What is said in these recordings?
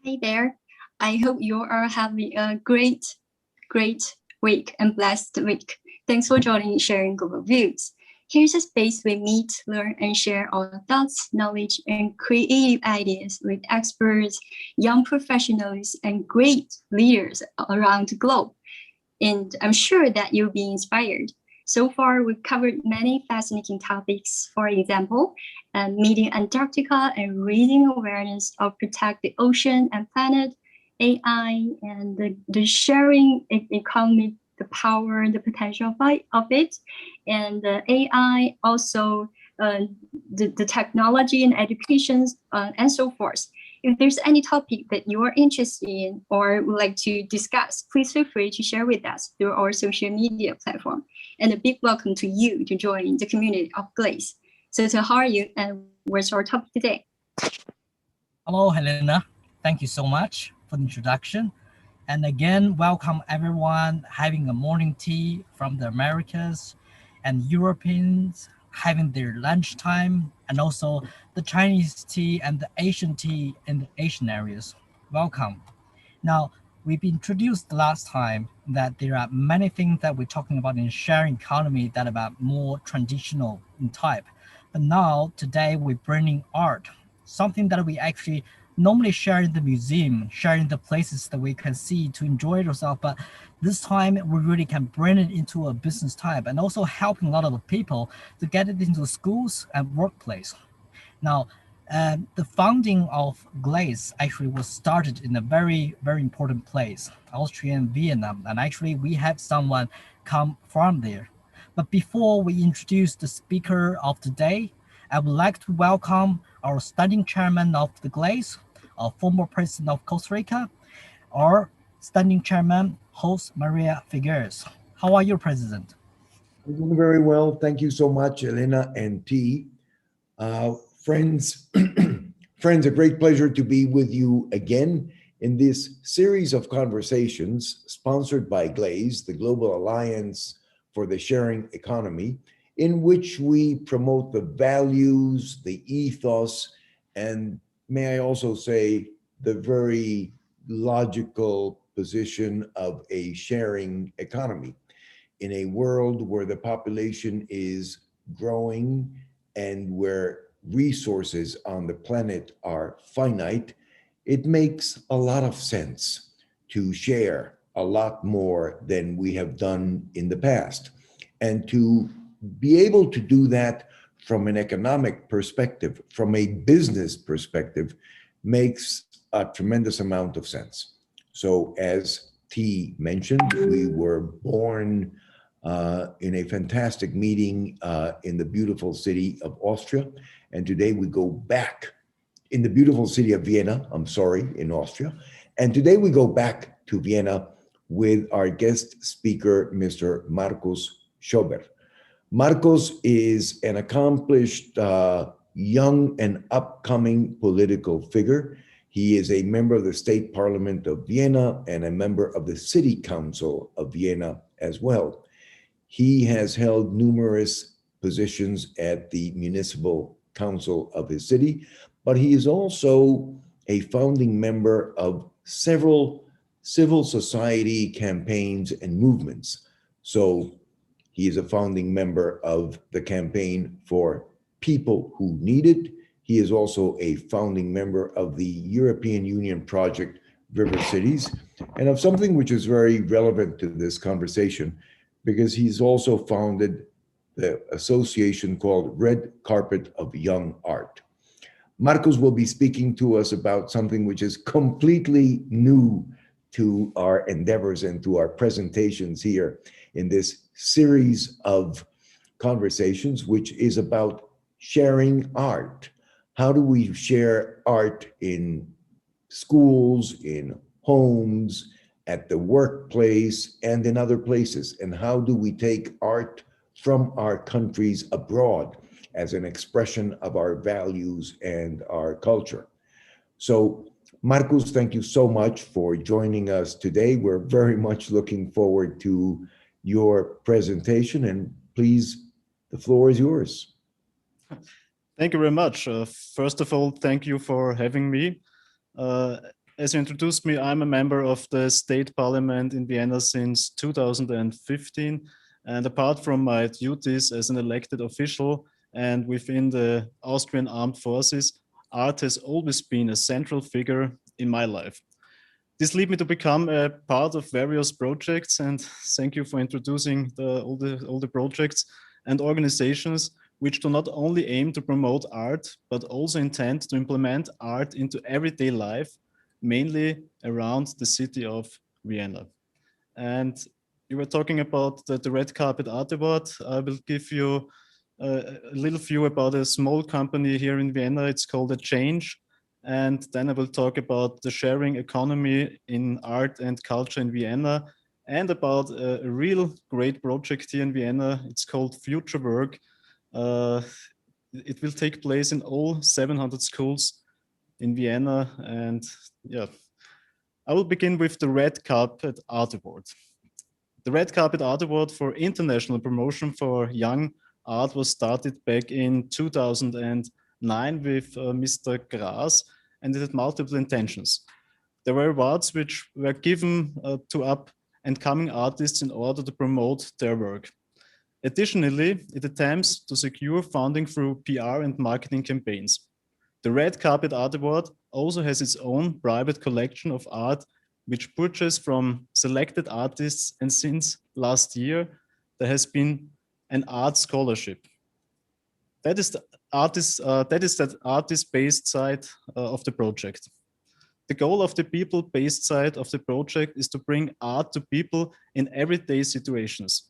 Hey there. I hope you are having a great week and blessed week. Thanks for joining Sharing Global Views. Here's a space we meet, learn, and share our thoughts, knowledge, and creative ideas with experts, young professionals, and great leaders around the globe. And I'm sure that you'll be inspired. So far, we've covered many fascinating topics. For example, meeting Antarctica and raising awareness of protect the ocean and planet, AI, and the sharing economy, the power and the potential of it, and the AI, also the technology and education, and so forth. If there's any topic that you are interested in or would like to discuss, please feel free to share with us through our social media platform. And a big welcome to you to join the community of Glaze. So how are you and what's our topic today? Hello, Helena. Thank you so much for the introduction. And again, welcome everyone having a morning tea from the Americas and Europeans having their lunchtime, and also the Chinese tea and the Asian tea in the Asian areas. Welcome. Now, we've introduced last time that there are many things that we're talking about in sharing economy that are about more traditional in type. But now, today, we're bringing art, something that we actually normally share in the museum, sharing the places that we can see to enjoy yourself. But this time, we really can bring it into a business type and also helping a lot of people to get it into schools and workplace. Now, the founding of Glaze actually was started in a very, very important place, Austria and Vienna. And actually, we have someone come from there. But before we introduce the speaker of today, I would like to welcome our standing chairman of the Glaze, our former president of Costa Rica, our standing chairman, Jose Maria Figueres. How are you, President? I'm doing very well. Thank you so much, Elena and T. Friends, a great pleasure to be with you again in this series of conversations sponsored by Glaze, the Global Alliance for the Sharing Economy, in which we promote the values, the ethos, and may I also say, the very logical position of a sharing economy in a world where the population is growing and where resources on the planet are finite. It makes a lot of sense to share a lot more than we have done in the past. And to be able to do that from an economic perspective, from a business perspective, makes a tremendous amount of sense. So as T mentioned, we were born in a fantastic meeting in the beautiful city of Austria. And today we go back in the beautiful city of Vienna, in Austria. And today we go back to Vienna with our guest speaker, Mr. Marcos Schober. Marcos is an accomplished young and upcoming political figure. He is a member of the State Parliament of Vienna and a member of the City Council of Vienna as well. He has held numerous positions at the municipal council of his city, but he is also a founding member of several civil society campaigns and movements. So he is a founding member of the Campaign for People Who Need It. He is also a founding member of the European Union project, River Cities, and of something which is very relevant to this conversation, because he's also founded the association called Red Carpet of Young Art. Marcos will be speaking to us about something which is completely new to our endeavors and to our presentations here in this series of conversations, which is about sharing art. How do we share art in schools, in homes, at the workplace, and in other places? And how do we take art from our countries abroad as an expression of our values and our culture? So, Marcos, thank you so much for joining us today. We're very much looking forward to your presentation, and please, the floor is yours. Thank you very much. First of all, thank you for having me. as you introduced me, I'm a member of the State Parliament in Vienna since 2015. And apart from my duties as an elected official and within the Austrian Armed Forces, art has always been a central figure in my life. This led me to become a part of various projects, and thank you for introducing all the projects and organizations which do not only aim to promote art, but also intend to implement art into everyday life, mainly around the city of Vienna. And you were talking about the Red Carpet Art Award. I will give you a little view about a small company here in Vienna. It's called A Change. And then I will talk about the sharing economy in art and culture in Vienna, and about a real great project here in Vienna. It's called Future Work. It will take place in all 700 schools in Vienna. And yeah, I will begin with the Red Carpet Art Award. The Red Carpet Art Award for international promotion for young art was started back in 2009 with Mr. Gras, and it had multiple intentions. There were awards which were given to up and coming artists in order to promote their work. Additionally, it attempts to secure funding through PR and marketing campaigns. The Red Carpet Art Award also has its own private collection of art, which purchased from selected artists, and since last year, there has been an art scholarship. That is that artist-based side of the project. The goal of the people-based side of the project is to bring art to people in everyday situations.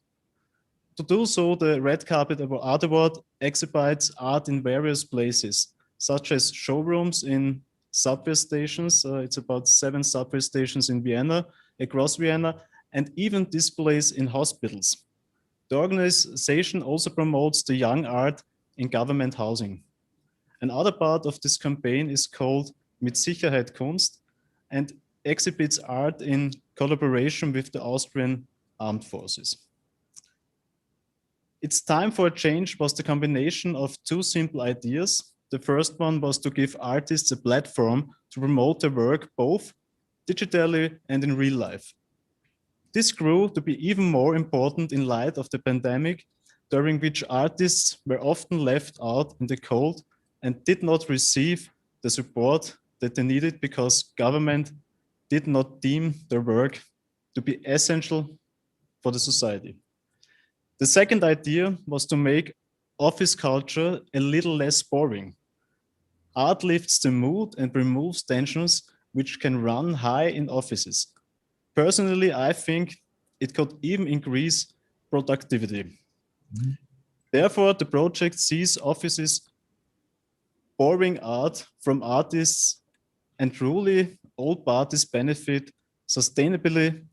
To do so, the Red Carpet Art Award exhibits art in various places, such as showrooms in subway stations. It's about 7 subway stations in Vienna, across Vienna, and even displays in hospitals. The organization also promotes the young art in government housing. Another part of this campaign is called Mit Sicherheit Kunst and exhibits art in collaboration with the Austrian Armed Forces. It's Time for a Change was the combination of 2 simple ideas. The first one was to give artists a platform to promote their work both digitally and in real life. This grew to be even more important in light of the pandemic, during which artists were often left out in the cold and did not receive the support that they needed because government did not deem their work to be essential for the society. The second idea was to make office culture a little less boring. Art lifts the mood and removes tensions which can run high in offices. Personally, I think it could even increase productivity. Mm-hmm. Therefore, the project sees offices borrowing art from artists, and truly all parties benefit sustainably.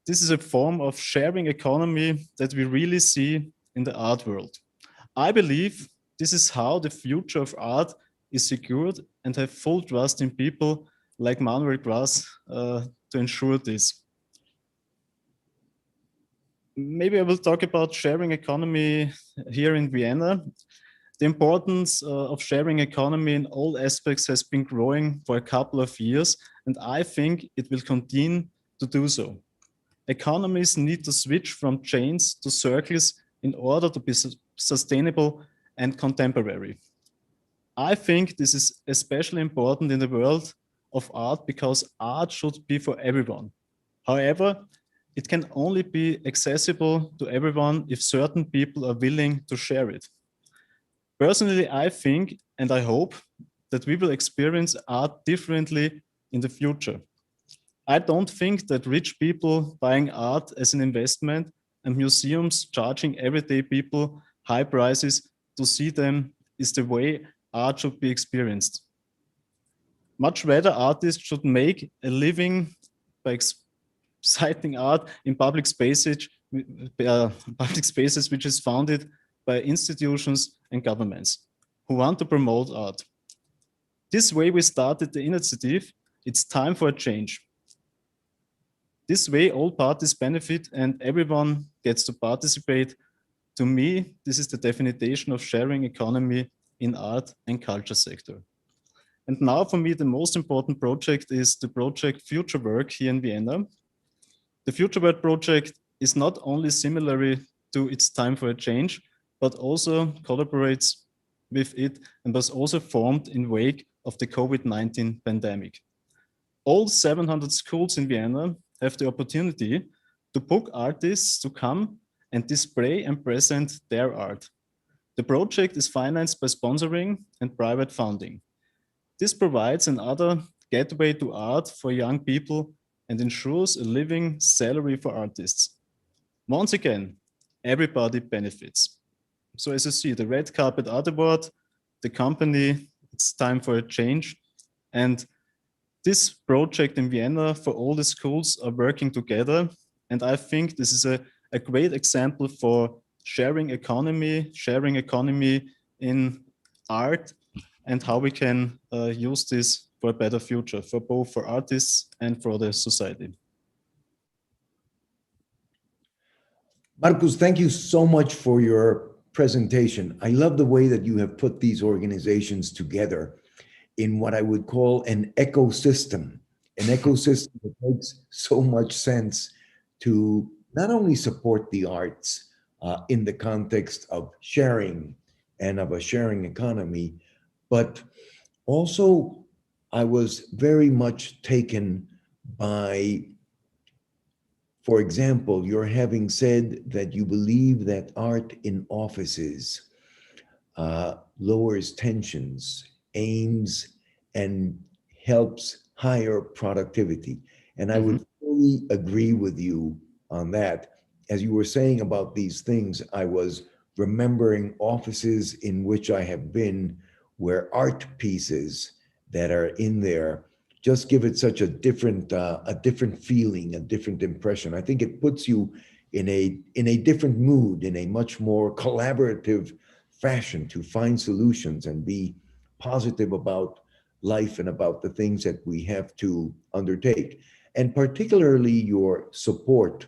This is a form of sharing economy that we really see in the art world. I believe this is how the future of art is secured, and have full trust in people like Manuel Gras to ensure this. Maybe I will talk about sharing economy here in Vienna. The importance of sharing economy in all aspects has been growing for a couple of years, and I think it will continue to do so. Economies need to switch from chains to circles in order to be sustainable and contemporary. I think this is especially important in the world of art because art should be for everyone. However, it can only be accessible to everyone if certain people are willing to share it. Personally, I think and I hope that we will experience art differently in the future. I don't think that rich people buying art as an investment and museums charging everyday people high prices to see them is the way art should be experienced. Much rather, artists should make a living by exciting art in public spaces which is founded by institutions and governments who want to promote art. This way we started the initiative, It's Time for a Change. This way all parties benefit and everyone gets to participate. To me, this is the definition of sharing economy in art and culture sector. And now for me, the most important project is the project Future Work here in Vienna. The Future Work project is not only similar to It's Time for a Change, but also collaborates with it and was also formed in wake of the COVID-19 pandemic. All 700 schools in Vienna have the opportunity to book artists to come and display and present their art. The project is financed by sponsoring and private funding. This provides another gateway to art for young people and ensures a living salary for artists. Once again, everybody benefits. So as you see, the Red Carpet Art Award, the company, It's Time for a Change, and this project in Vienna for all the schools are working together. And I think this is a great example for sharing economy in art, and how we can use this for a better future, for both for artists and for the society. Marcus, thank you so much for your presentation. I love the way that you have put these organizations together in what I would call an ecosystem that makes so much sense to not only support the arts in the context of sharing and of a sharing economy, but also I was very much taken by, for example, your having said that you believe that art in offices lowers tensions, aims, and helps higher productivity. And I would fully agree with you on that. As you were saying about these things, I was remembering offices in which I have been where art pieces that are in there just give it such a different feeling, a different impression. I think it puts you in a different mood, in a much more collaborative fashion to find solutions and be positive about life and about the things that we have to undertake. And particularly your support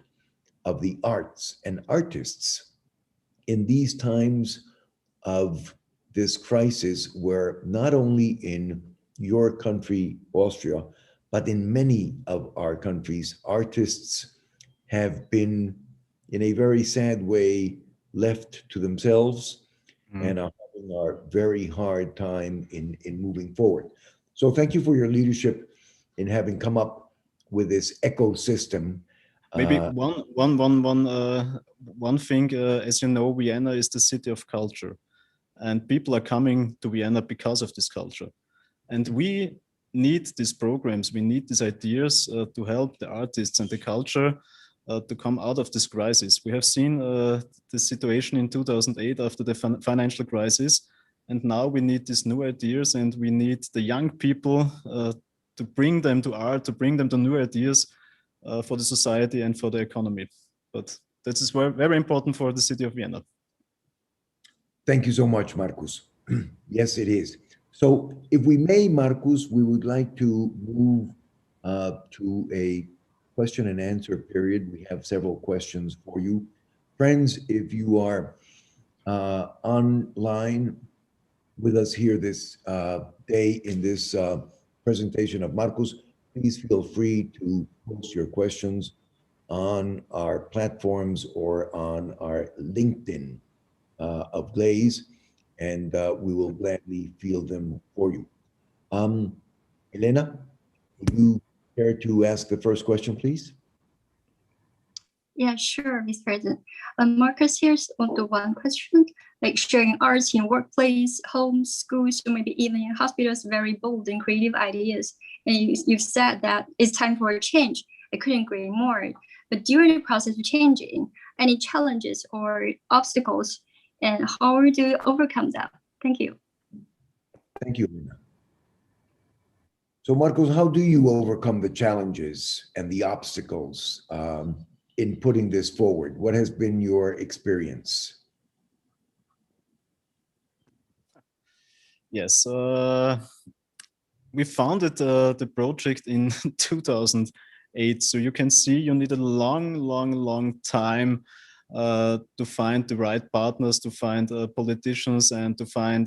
of the arts and artists in these times of this crisis, where not only in your country, Austria, but in many of our countries, artists have been, in a very sad way, left to themselves and are having a very hard time in moving forward. So thank you for your leadership in having come up with this ecosystem. Maybe one thing, as you know, Vienna is the city of culture, and people are coming to Vienna because of this culture. And we need these programs, we need these ideas to help the artists and the culture to come out of this crisis. We have seen the situation in 2008 after the financial crisis, and now we need these new ideas, and we need the young people to bring them to art, to bring them to new ideas for the society and for the economy. But this is very, very important for the city of Vienna. Thank you so much, Marcus. Yes, it is. So if we may, Marcus, we would like to move to a question and answer period. We have several questions for you. Friends, if you are online with us here this day in this presentation of Marcus, please feel free to post your questions on our platforms or on our LinkedIn of Glaze, and we will gladly field them for you. Elena, would you care to ask the first question, please? Yeah, sure, Mr. President. Marcus, here's on the one question, like sharing arts in workplace, homes, schools, or maybe even in hospitals, very bold and creative ideas. And you've said that it's time for a change. I couldn't agree more. But during the process of changing, any challenges or obstacles, and how do you overcome that? Thank you. Thank you, Elena. So Marcos, how do you overcome the challenges and the obstacles in putting this forward? What has been your experience? Yes, we founded the project in 2008. So you can see you need a long time to find the right partners, to find politicians, and to find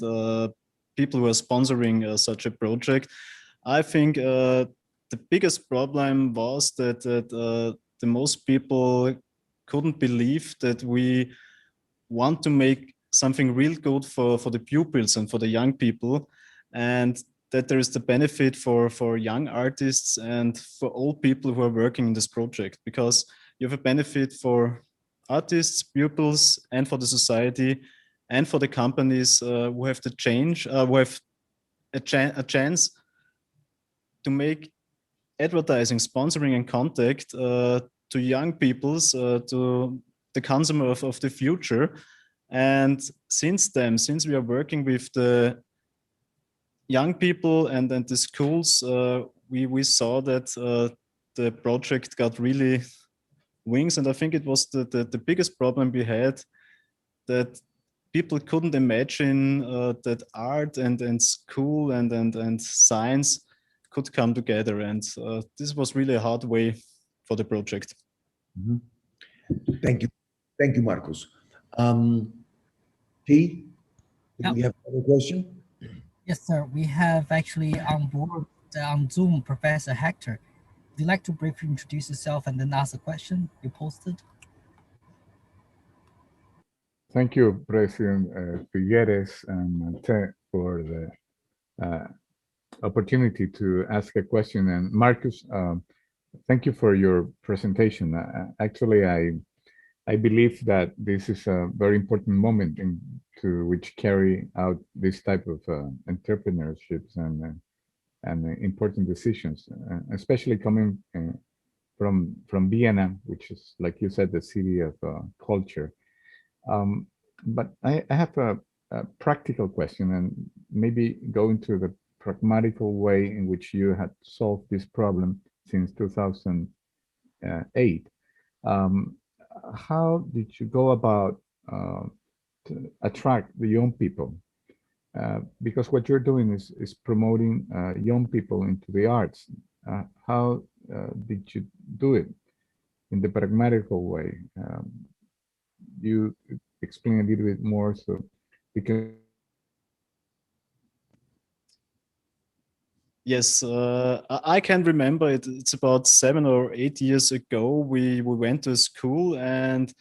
people who are sponsoring such a project. I think the biggest problem was that the most people couldn't believe that we want to make something real good for the pupils and for the young people, and that there is the benefit for young artists and for all people who are working in this project, because you have a benefit for artists, pupils, and for the society, and for the companies who have the change, who have a chance to make advertising, sponsoring, and contact to young peoples, to the consumer of the future. And since we are working with the young people and the schools, we saw that the project got really wings. And I think it was the biggest problem we had, that people couldn't imagine that art and school and science could come together. And this was really a hard way for the project. Mhm. Thank you. Thank you, Marcos. T, do we have another question? Yes, sir. We have actually on board on Zoom Professor Hector. Would you like to briefly introduce yourself and then ask a question you posted? Thank you, President Figueres and Ted, for the opportunity to ask a question. And Marcus, thank you for your presentation. Actually, I believe that this is a very important moment to which carry out this type of entrepreneurships and important decisions, especially coming from Vienna, which is, like you said, the city of culture. But I have a practical question, and maybe go into the pragmatical way in which you had solved this problem since 2008. How did you go about to attract the young people? Because what you're doing is promoting young people into the arts. How did you do it in the pragmatical way? You explain a little bit more, so because Yes, I can remember it. It's about 7 or 8 years ago. We went to school, and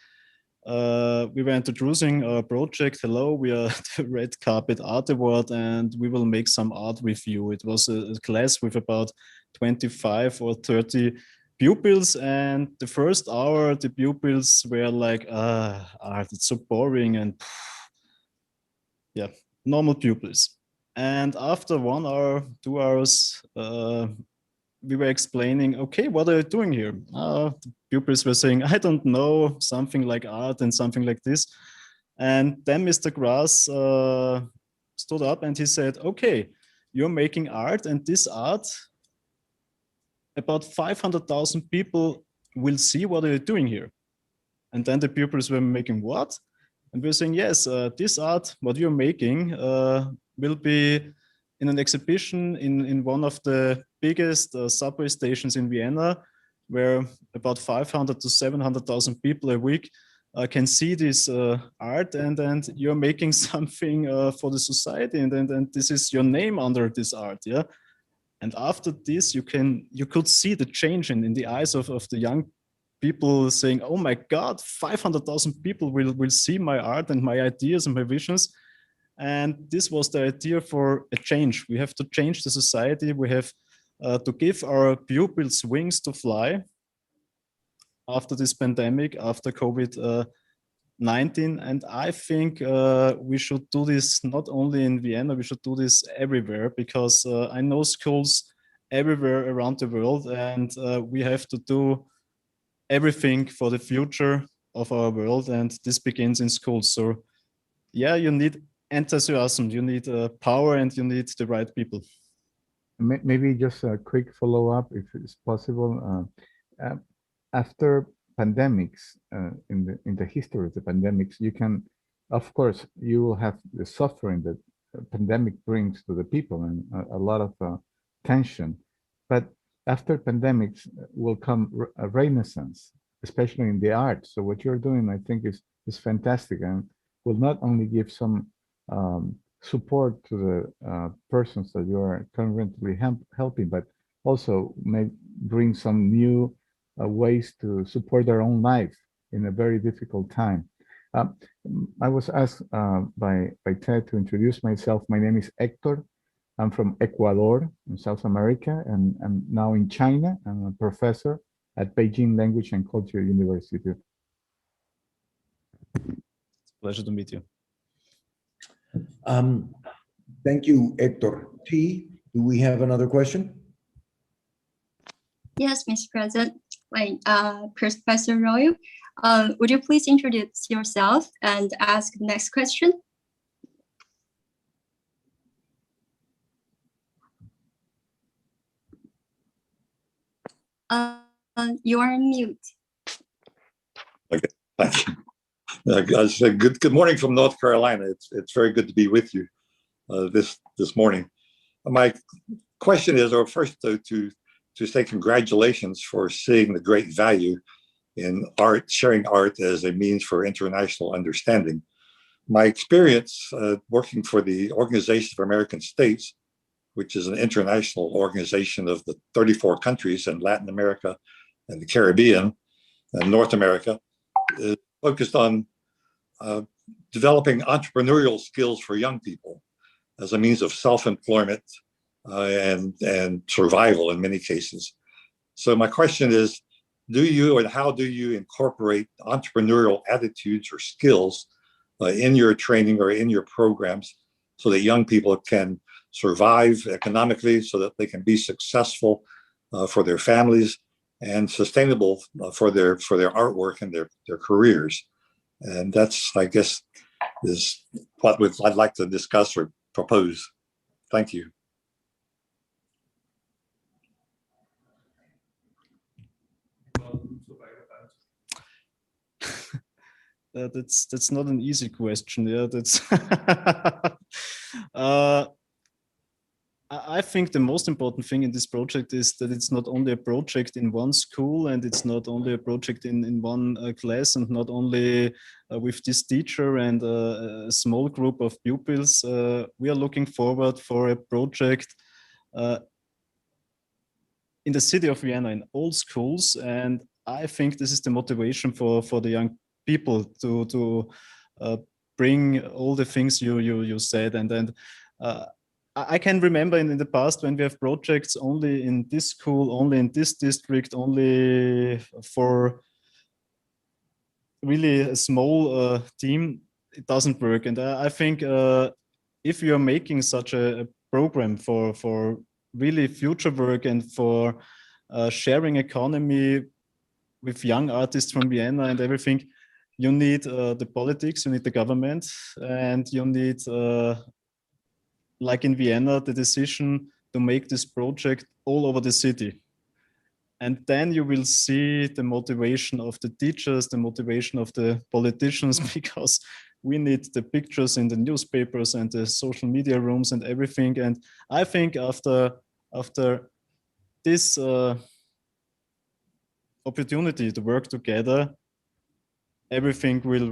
we were introducing our project. Hello, we are the Red Carpet Art Award, and we will make some art with you. It was a class with about 25 or 30 pupils, and the first hour the pupils were like, art, it's so boring, and yeah, normal pupils. And after 1 hour, 2 hours, we were explaining, okay, what are you doing here? The pupils were saying, I don't know, something like art and something like this. And then Mr. Grass stood up and he said, okay, you're making art, and this art, about 500,000 people will see what are you doing here. And then the pupils were making what? And we're saying, yes, this art, what you're making, will be in an exhibition in one of the biggest subway stations in Vienna, where about 500 to 700,000 people a week can see this art, and you're making something for the society, and this is your name under this art, yeah. And after this, you could see the change in the eyes of the young people, saying, oh my God, 500,000 people will see my art and my ideas and my visions. And this was the idea for a change. We have to change the society. We have to give our pupils wings to fly after this pandemic, after COVID-19. And I think we should do this not only in Vienna, we should do this everywhere, because I know schools everywhere around the world, and we have to do everything for the future of our world, and this begins in schools. So yeah, you need enthusiasm, you need power, and you need the right people. maybe just a quick follow-up, if it's possible. After pandemics, in the history of the pandemics, you can, of course, you will have the suffering that a pandemic brings to the people, and a lot of tension. But after pandemics will come a renaissance, especially in the arts. So what you're doing, I think, is fantastic, and will not only give some support to the persons that you are currently helping, but also may bring some new ways to support their own life in a very difficult time. I was asked by Ted to introduce myself. My name is Hector. I'm from Ecuador in South America, and I'm now in China. I'm a professor at Beijing Language and Culture University. Pleasure to meet you. Thank you, Hector. T, do we have another question? Yes, Mr. President. Professor Roy, would you please introduce yourself and ask the next question? You are on mute. Okay, thank you. Good morning from North Carolina. It's very good to be with you this morning. My question is, or first to say congratulations for seeing the great value in art, sharing art as a means for international understanding. My experience working for the Organization of American States, which is an international organization of the 34 countries in Latin America and the Caribbean and North America, is focused on developing entrepreneurial skills for young people as a means of self-employment and survival in many cases. So my question is, do you and how do you incorporate entrepreneurial attitudes or skills in your training or in your programs so that young people can survive economically, so that they can be successful for their families and sustainable for their artwork and their careers? And that's, I guess, is what I'd like to discuss or propose. Thank you. That's not an easy question. Yeah, that's. I think the most important thing in this project is that it's not only a project in one school, and it's not only a project in one class, and not only with this teacher and a small group of pupils. We are looking forward for a project in the city of Vienna in all schools, and I think this is the motivation for the young people to bring all the things you said. And I can remember in the past when we have projects only in this school, only in this district, only for really a small team, it doesn't work. And I think if you are making such a program for really future work and for sharing economy with young artists from Vienna and everything, you need the politics, you need the government, and you need, like in Vienna, the decision to make this project all over the city. And then you will see the motivation of the teachers, the motivation of the politicians, because we need the pictures in the newspapers and the social media rooms and everything. And I think after this opportunity to work together, everything will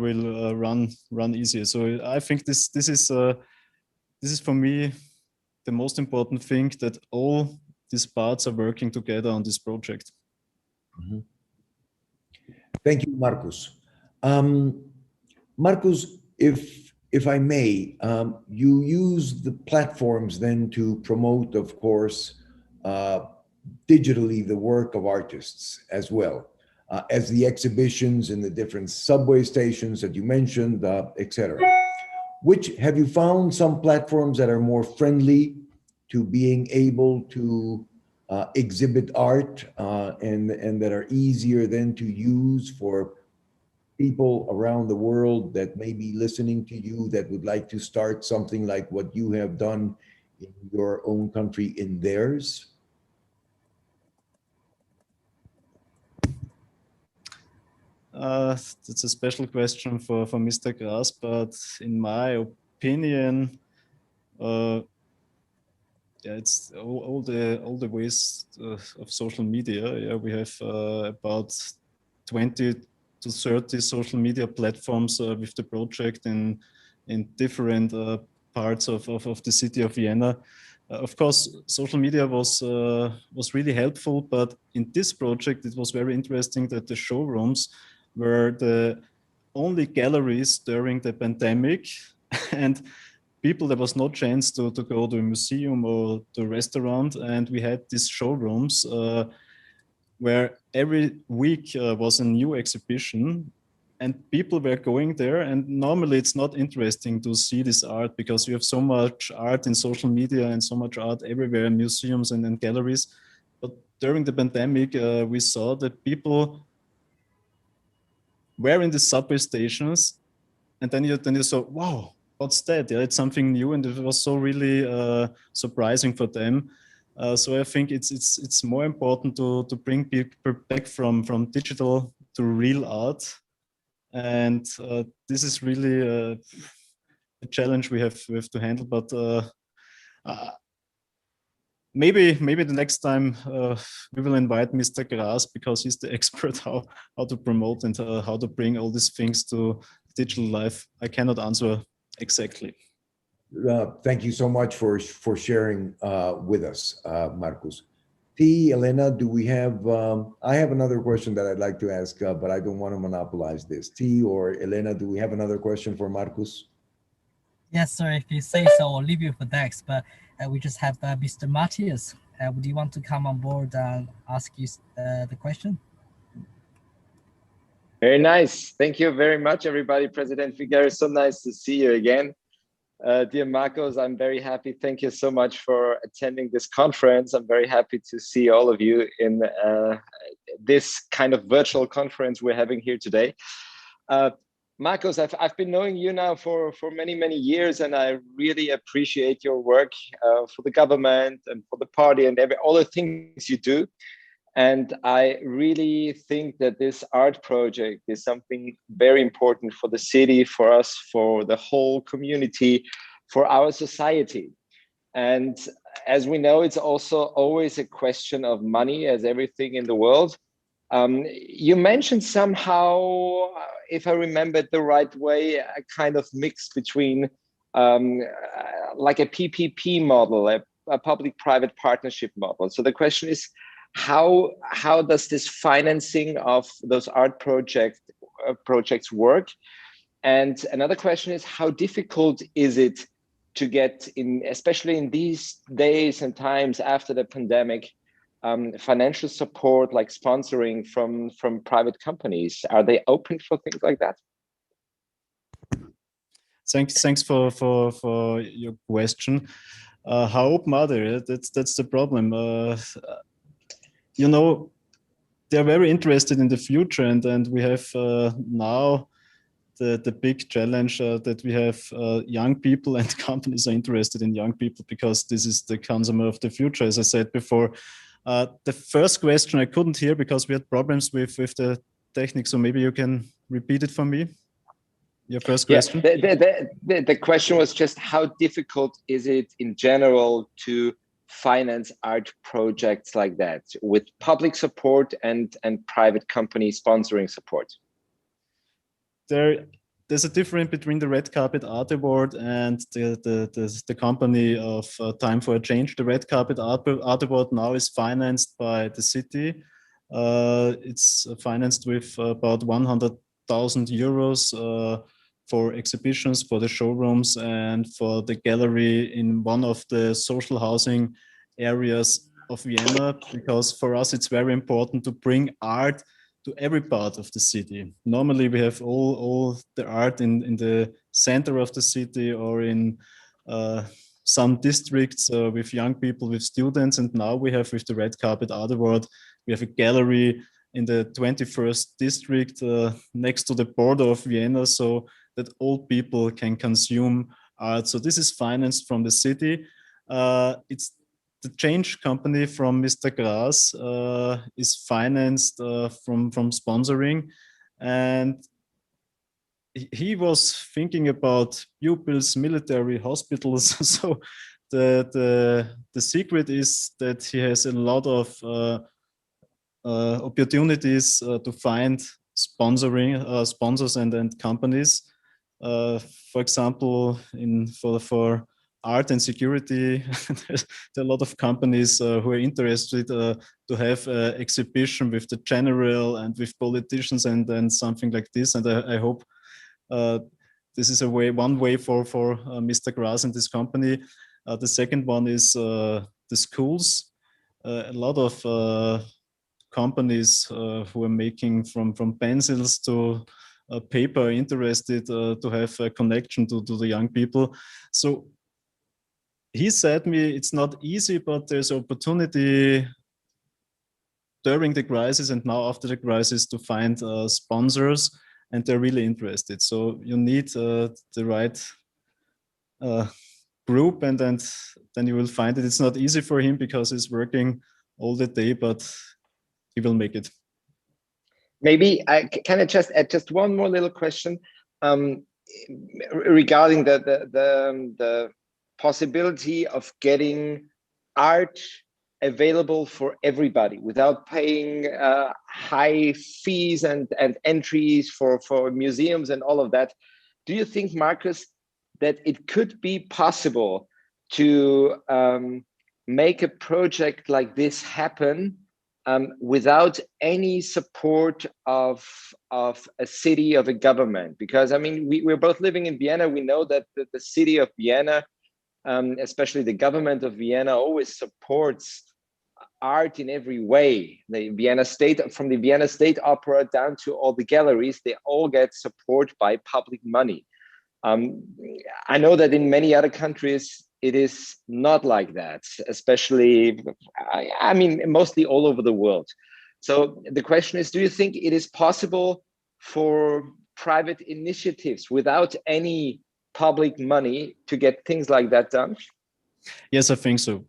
run easier. So I think this is for me the most important thing, that all these parts are working together on this project. Mm-hmm. Thank you, Marcus. Marcus, if I may, you use the platforms then to promote, of course, digitally the work of artists as well, as the exhibitions in the different subway stations that you mentioned, etc. Which have you found some platforms that are more friendly to being able to exhibit art and that are easier then to use for people around the world that may be listening to you that would like to start something like what you have done in your own country in theirs? That's a special question for Mr. Grass, but in my opinion, yeah, it's all the ways of social media. Yeah, we have about 20 to 30 social media platforms with the project in different parts of the city of Vienna. Of course, social media was really helpful, but in this project, it was very interesting that the showrooms were the only galleries during the pandemic, and there was no chance to go to a museum or to a restaurant, and we had these showrooms where every week was a new exhibition, and people were going there. And normally it's not interesting to see this art because you have so much art in social media and so much art everywhere in museums and in galleries. But during the pandemic, we saw that people were in the subway stations, and then you saw, wow, what's that? Yeah, it's something new, and it was so really surprising for them. So I think it's more important to bring people back from digital to real art, and this is really a challenge we have to handle. But maybe the next time we will invite Mr. Gras, because he's the expert how to promote and how to bring all these things to digital life. I cannot answer exactly. Thank you so much for sharing with us, Marcus. T, Elena, do we have, I have another question that I'd like to ask, but I don't want to monopolize this. T or Elena, do we have another question for Marcus? Yes, sir. If you say so, I'll leave you for next. But we just have Mr. Matthias. Would you want to come on board and ask you the question? Very nice. Thank you very much, everybody. President Figueres, so nice to see you again. Dear Marcos, I'm very happy. Thank you so much for attending this conference. I'm very happy to see all of you in this kind of virtual conference we're having here today. Marcos, I've been knowing you now for many, many years, and I really appreciate your work for the government and for the party and all the things you do. And I really think that this art project is something very important for the city, for us, for the whole community, for our society. And as we know, it's also always a question of money, as everything in the world. You mentioned somehow, if I remembered the right way, a kind of mix between like a PPP model, a public-private partnership model. So the question is, how does this financing of those art projects work? And another question is, how difficult is it to get in, especially in these days and times after the pandemic, financial support like sponsoring from private companies? Are they open for things like that? Thanks for your question. How open are they? That's the problem. You know, they're very interested in the future, and we have now the big challenge that we have young people, and companies are interested in young people because this is the consumer of the future, as I said before. The first question I couldn't hear because we had problems with the technique, so maybe you can repeat it for me. Your first question? Yeah, the question was just how difficult is it in general to finance art projects like that with public support and private company sponsoring support? There's a difference between the Red Carpet Art Award and the company of Time for a Change. The Red Carpet Art Award now is financed by the city. It's financed with about 100,000 euros for exhibitions, for the showrooms, and for the gallery in one of the social housing areas of Vienna, because for us it's very important to bring art to every part of the city. Normally we have all the art in the center of the city or in some districts with young people, with students, and now we have, with the Red Carpet Art Award, we have a gallery in the 21st district next to the border of Vienna, so that all people can consume art. So this is financed from the city. It's the Change company from Mr. Gras is financed from sponsoring, and he was thinking about pupils, military hospitals. So the secret is that he has a lot of opportunities to find sponsors and companies. For example, for art and security, there are a lot of companies who are interested to have an exhibition with the general and with politicians and something like this. And I hope this is one way for Mr. Grass and this company. The second one is the schools. A lot of companies who are making from pencils to paper interested to have a connection to the young people. So he said me it's not easy, but there's opportunity during the crisis and now after the crisis to find sponsors, and they're really interested. So you need the right group, and then you will find it. It's not easy for him because he's working all the day, but he will make it. Maybe I can I just add just one more little question regarding the possibility of getting art available for everybody without paying high fees and entries for museums and all of that. Do you think, Markus, that it could be possible to make a project like this happen without any support of a city, of a government? Because I mean, we're both living in Vienna. We know that the city of Vienna, especially the government of Vienna, always supports art in every way. The Vienna State, from the Vienna State Opera down to all the galleries, they all get support by public money. I know that in many other countries, it is not like that, especially, I mean, mostly all over the world. So the question is, do you think it is possible for private initiatives without any public money to get things like that done? Yes, I think so.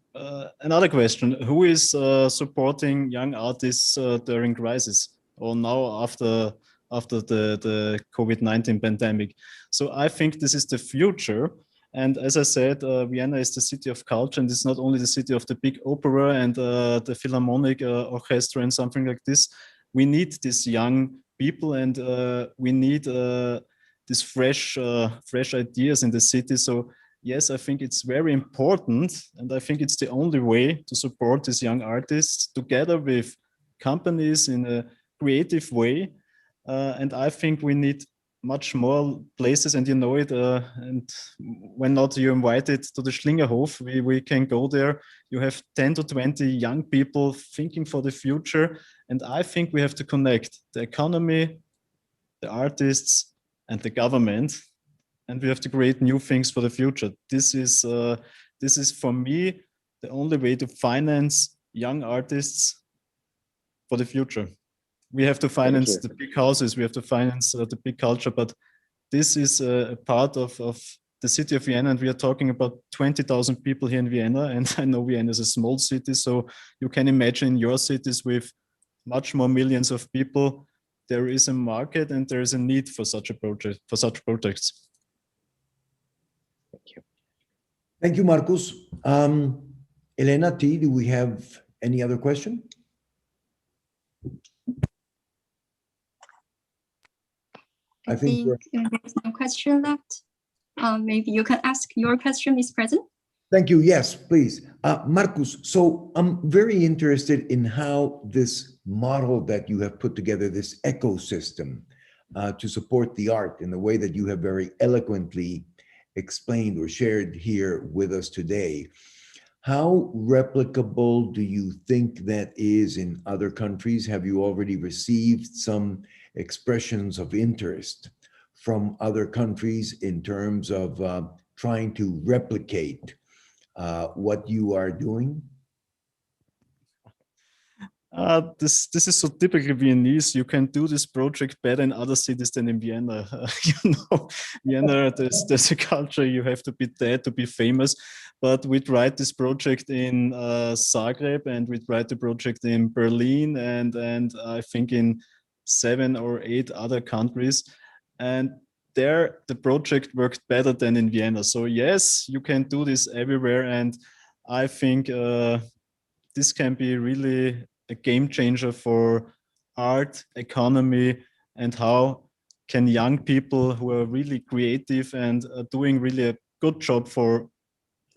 Another question, who is supporting young artists during crisis or now after the COVID-19 pandemic? So I think this is the future. And as I said, Vienna is the city of culture, and it's not only the city of the big opera and the Philharmonic orchestra and something like this. We need these young people, and we need these fresh ideas in the city. So yes, I think it's very important, and I think it's the only way to support these young artists together with companies in a creative way. And I think we need much more places, and you know it. And when not you're invited to the Schlingerhof, we can go there. You have 10 to 20 young people thinking for the future. And I think we have to connect the economy, the artists, and the government. And we have to create new things for the future. This is for me the only way to finance young artists for the future. We have to finance the big houses, we have to finance the big culture, but this is a part of the city of Vienna, and we are talking about 20,000 people here in Vienna, and I know Vienna is a small city, so you can imagine your cities with much more millions of people, there is a market and there is a need for such a project, for such projects. Thank you. Thank you, Markus. Elena T., do we have any other question? I think there's no question left. Maybe you can ask your question, Ms. President. Thank you. Yes, please. Markus, so I'm very interested in how this model that you have put together, this ecosystem to support the art in the way that you have very eloquently explained or shared here with us today. How replicable do you think that is in other countries? Have you already received some expressions of interest from other countries in terms of trying to replicate what you are doing? This is so typically Viennese. You can do this project better in other cities than in Vienna. You know, Vienna, there's a culture, you have to be there to be famous. But we tried this project in Zagreb, and we tried the project in Berlin, and I think in 7 or 8 other countries. And there, the project worked better than in Vienna. So yes, you can do this everywhere. And I think this can be really a game changer for art, economy, and how can young people who are really creative and doing really a good job for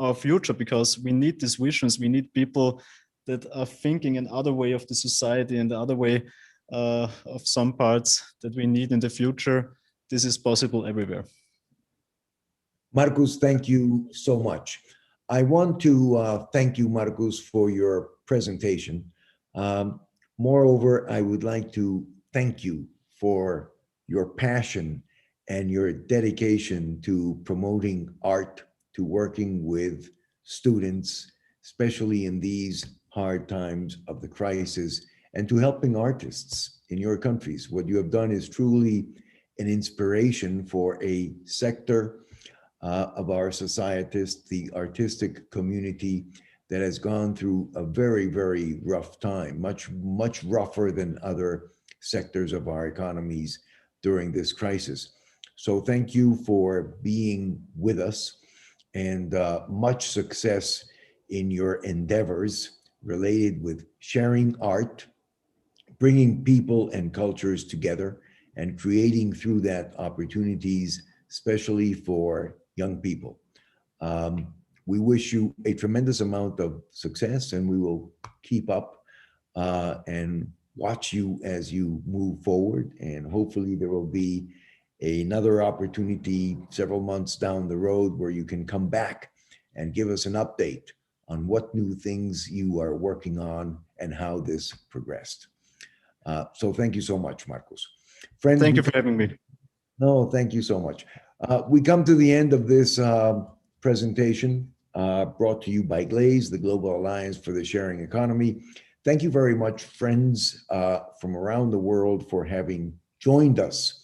our future, because we need these visions. We need people that are thinking another way of the society and the other way of some parts that we need in the future. This is possible everywhere. Marcus, thank you so much. I want to thank you, Marcus, for your presentation. Moreover, I would like to thank you for your passion and your dedication to promoting art, to working with students, especially in these hard times of the crisis, and to helping artists in your countries. What you have done is truly an inspiration for a sector of our societies, the artistic community that has gone through a very, very rough time, much rougher than other sectors of our economies during this crisis. So thank you for being with us, and much success in your endeavors related with sharing art, bringing people and cultures together, and creating through that opportunities, especially for young people. We wish you a tremendous amount of success, and we will keep up and watch you as you move forward. And hopefully there will be another opportunity several months down the road where you can come back and give us an update on what new things you are working on and how this progressed. So thank you so much, Marcus. Friends, thank you for having me. No, thank you so much. We come to the end of this presentation brought to you by GLAZE, the Global Alliance for the Sharing Economy. Thank you very much, friends from around the world, for having joined us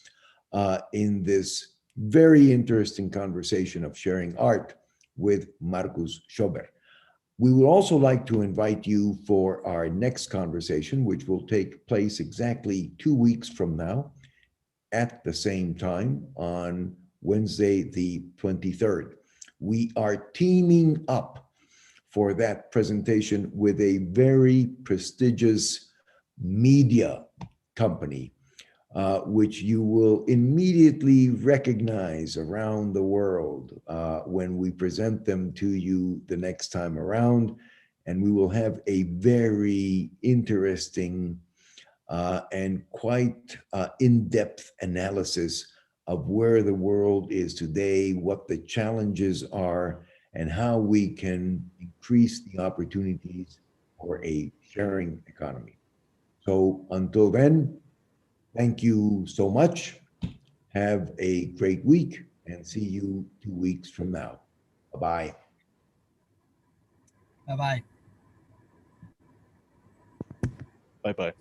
in this very interesting conversation of sharing art with Marcus Schober. We would also like to invite you for our next conversation, which will take place exactly 2 weeks from now at the same time on Wednesday, the 23rd. We are teaming up for that presentation with a very prestigious media company, which you will immediately recognize around the world when we present them to you the next time around. And we will have a very interesting and quite in-depth analysis of where the world is today, what the challenges are, and how we can increase the opportunities for a sharing economy. So until then, thank you so much. Have a great week, and see you 2 weeks from now. Bye-bye. Bye-bye. Bye-bye.